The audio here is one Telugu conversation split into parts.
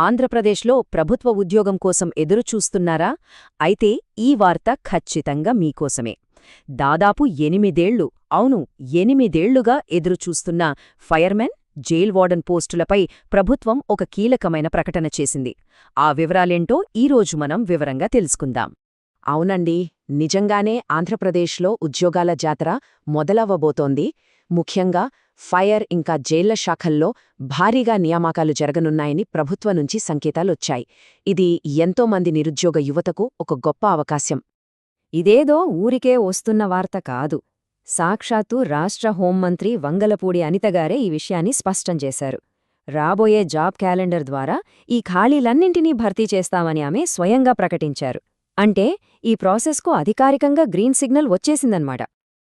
ఆంధ్రప్రదేశ్లో ప్రభుత్వ ఉద్యోగం కోసం ఎదురుచూస్తున్నారా? అయితే ఈ వార్త ఖచ్చితంగా మీకోసమే. దాదాపు 8 ఏళ్లు, అవును 8 ఏళ్లుగా ఎదురుచూస్తున్న ఫైర్మెన్, జైల్ వార్డన్ పోస్టులపై ప్రభుత్వం ఒక కీలకమైన ప్రకటన చేసింది. ఆ వివరాలేంటో ఈరోజు మనం వివరంగా తెలుసుకుందాం. అవునండి, నిజంగానే ఆంధ్రప్రదేశ్లో ఉద్యోగాల జాతర మొదలవ్వబోతోంది. ముఖ్యంగా ఫైర్ ఇంకా జైళ్ల శాఖల్లో భారీగా నియామకాలు జరగనున్నాయని ప్రభుత్వం నుంచి సంకేతాలొచ్చాయి. ఇది ఎంతోమంది నిరుద్యోగ యువతకు ఒక గొప్ప అవకాశం. ఇదేదో ఊరికే వస్తున్న వార్త కాదు. సాక్షాత్తు రాష్ట్ర హోంమంత్రి వంగలపూడి అనితగారే ఈ విషయాన్ని స్పష్టం చేశారు. రాబోయే జాబ్ క్యాలెండర్ ద్వారా ఈ ఖాళీలన్నింటినీ భర్తీ చేస్తామని ఆమె స్వయంగా ప్రకటించారు. అంటే ఈ ప్రాసెస్కు అధికారికంగా గ్రీన్ సిగ్నల్ వచ్చేసిందన్నమాట.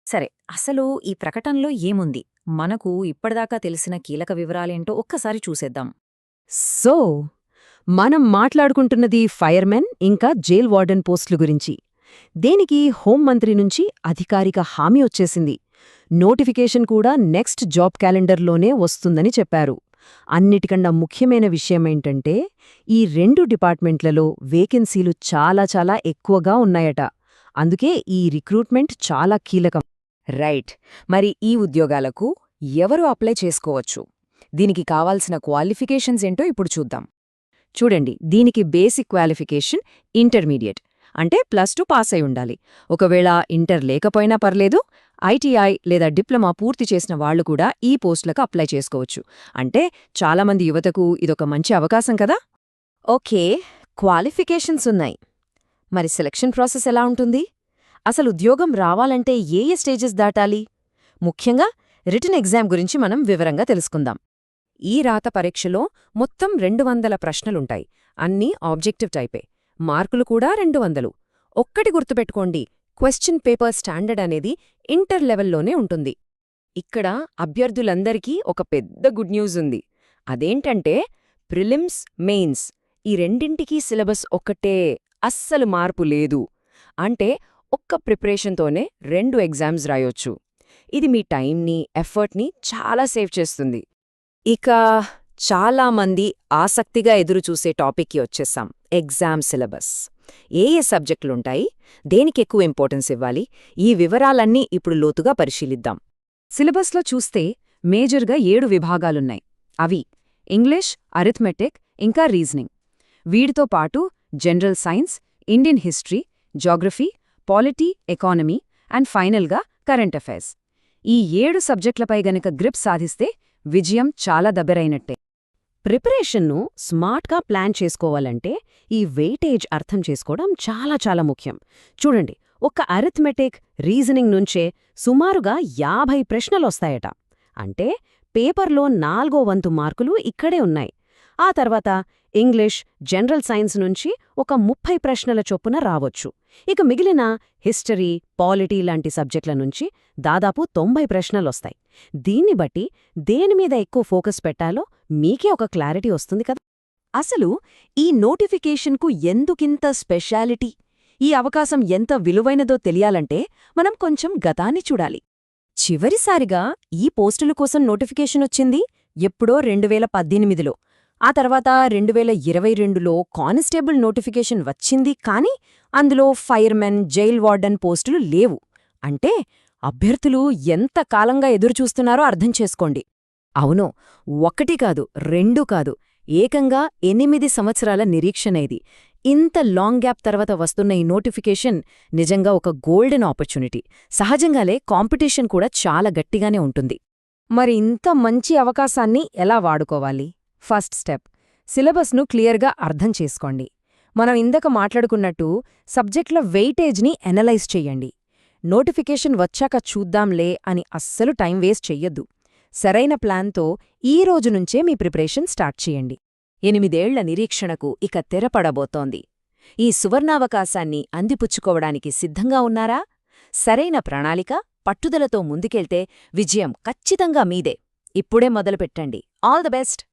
సరే, అసలు ఈ ప్రకటనలో ఏముంది? మనకు ఇప్పటిదాకా తెలిసిన కీలక వివరాలేంటో ఒక్కసారి చూసేద్దాం. సో మనం మాట్లాడుకుంటున్నది ఫైర్మెన్ ఇంకా జైల్ వార్డెన్ పోస్టుల గురించి. దేనికి హోంమంత్రి నుంచి అధికారిక హామీ వచ్చేసింది. నోటిఫికేషన్ కూడా నెక్స్ట్ జాబ్ క్యాలెండర్లోనే వస్తుందని చెప్పారు. అన్నిటికన్నా ముఖ్యమైన విషయమేంటంటే ఈ 2 డిపార్ట్మెంట్లలో వేకెన్సీలు చాలా చాలా ఎక్కువగా ఉన్నాయట. అందుకే ఈ రిక్రూట్మెంట్ చాలా కీలకం. రైట్. మరి ఈ ఉద్యోగాలకు ఎవరు అప్లై చేసుకోవచ్చు? దీనికి కావాల్సిన క్వాలిఫికేషన్స్ ఏంటో ఇప్పుడు చూద్దాం. చూడండి, దీనికి బేసిక్ క్వాలిఫికేషన్ ఇంటర్మీడియట్, అంటే +2 పాస్ అయి ఉండాలి. ఒకవేళ ఇంటర్ లేకపోయినా పర్లేదు, ఐటీఐ లేదా డిప్లొమా పూర్తి చేసిన వాళ్లు కూడా ఈ పోస్టులకు అప్లై చేసుకోవచ్చు. అంటే చాలామంది యువతకు ఇదొక మంచి అవకాశం కదా. ఓకే, క్వాలిఫికేషన్స్ ఉన్నాయి. మరి సెలక్షన్ ప్రాసెస్ ఎలా ఉంటుంది? అసలు ఉద్యోగం రావాలంటే ఏ స్టేజెస్ దాటాలి? ముఖ్యంగా రిటన్ ఎగ్జామ్ గురించి మనం వివరంగా తెలుసుకుందాం. ఈ రాత పరీక్షలో మొత్తం 200 ప్రశ్నలుంటాయి. అన్నీ ఆబ్జెక్టివ్ టైపే. మార్కులు కూడా 200. ఒక్కటి గుర్తుపెట్టుకోండి, క్వశ్చన్ పేపర్ స్టాండర్డ్ అనేది ఇంటర్ లెవెల్లోనే ఉంటుంది. ఇక్కడ అభ్యర్థులందరికీ ఒక పెద్ద గుడ్ న్యూస్ ఉంది. అదేంటంటే ప్రిలిమ్స్, మెయిన్స్ ఈ రెండింటికీ సిలబస్ ఒక్కటే, అస్సలు మార్పు లేదు. అంటే ఒక్క ప్రిపరేషన్తోనే 2 ఎగ్జామ్స్ రాయొచ్చు. ఇది మీ టైంని, ఎఫర్ట్ని చాలా సేవ్ చేస్తుంది. ఇక చాలామంది ఆసక్తిగా ఎదురుచూసే టాపిక్కి వచ్చేసాం, ఎగ్జామ్ సిలబస్. ఏ సబ్జెక్టులుంటాయి, దేనికెక్కువ ఇంపార్టెన్స్ ఇవ్వాలి, ఈ వివరాలన్నీ ఇప్పుడు లోతుగా పరిశీలిద్దాం. సిలబస్లో చూస్తే మేజర్గా 7 విభాగాలున్నాయి. అవి ఇంగ్లీష్, అరిథ్మెటిక్ ఇంకా రీజనింగ్. వీటితో పాటు general science, Indian history, geography, polity, economy and ఫైనల్గా కరెంట్ అఫైర్స్. ఈ 7 సబ్జెక్టులపై గనక గ్రిప్ సాధిస్తే విజయం చాలా దగ్గరైనట్టే. ప్రిపరేషన్ను స్మార్ట్గా ప్లాన్ చేసుకోవాలంటే ఈ వెయిటేజ్ అర్థం చేసుకోవడం చాలా చాలా ముఖ్యం. చూడండి, ఒక్క అరిథ్మెటిక్, రీజనింగ్ నుంచే సుమారుగా 50 ప్రశ్నలొస్తాయట. అంటే పేపర్లో 4వ వంతు మార్కులు ఇక్కడే ఉన్నాయి. ఆ తర్వాత ఇంగ్లీష్, జనరల్ సైన్స్ నుంచి ఒక 30 ప్రశ్నల చొప్పున రావచ్చు. ఇక మిగిలిన హిస్టరీ, పాలిటీ లాంటి సబ్జెక్టుల నుంచి దాదాపు 90 ప్రశ్నలొస్తాయి. దీన్ని బట్టి దేనిమీద ఎక్కువ ఫోకస్ పెట్టాలో మీకే ఒక క్లారిటీ వస్తుంది కదా. అసలు ఈ నోటిఫికేషన్కు ఎందుకింత స్పెషాలిటీ, ఈ అవకాశం ఎంత విలువైనదో తెలియాలంటే మనం కొంచెం గతాన్ని చూడాలి. చివరిసారిగా ఈ పోస్టుల కోసం నోటిఫికేషనొచ్చింది ఎప్పుడో 2018లో. ఆ తర్వాత 2022లో కానిస్టేబుల్ నోటిఫికేషన్ వచ్చింది. కానీ అందులో ఫైర్మెన్, జైల్ వార్డన్ పోస్టులు లేవు. అంటే అభ్యర్థులు ఎంత కాలంగా ఎదురుచూస్తున్నారో అర్థం చేసుకోండి. అవును, 1 కాదు, 2 కాదు, ఏకంగా 8 సంవత్సరాల నిరీక్షణ ఇది. ఇంత లాంగ్ గ్యాప్ తర్వాత వస్తున్న ఈ నోటిఫికేషన్ నిజంగా ఒక గోల్డెన్ ఆపర్చునిటీ. సహజంగాలే కాంపిటీషన్ కూడా చాలా గట్టిగానే ఉంటుంది. మరి ఇంత మంచి అవకాశాన్ని ఎలా వాడుకోవాలి? ఫస్ట్ స్టెప్, సిలబస్ను క్లియర్గా అర్థం చేసుకోండి. మనం ఇందాక మాట్లాడుకున్నట్టు సబ్జెక్టుల వెయిటేజ్ని ఎనలైజ్ చెయ్యండి. నోటిఫికేషన్ వచ్చాక చూద్దాంలే అని అస్సలు టైం వేస్ట్ చెయ్యొద్దు. సరైన ప్లాన్తో ఈ రోజు నుంచే మీ ప్రిపరేషన్ స్టార్ట్ చేయండి. 8 ఏళ్ల నిరీక్షణకు ఇక తెరపడబోతోంది. ఈ సువర్ణావకాశాన్ని అందిపుచ్చుకోవడానికి సిద్ధంగా ఉన్నారా? సరైన ప్రణాళిక, పట్టుదలతో ముందుకెళ్తే విజయం ఖచ్చితంగా మీదే. ఇప్పుడే మొదలుపెట్టండి. All the best.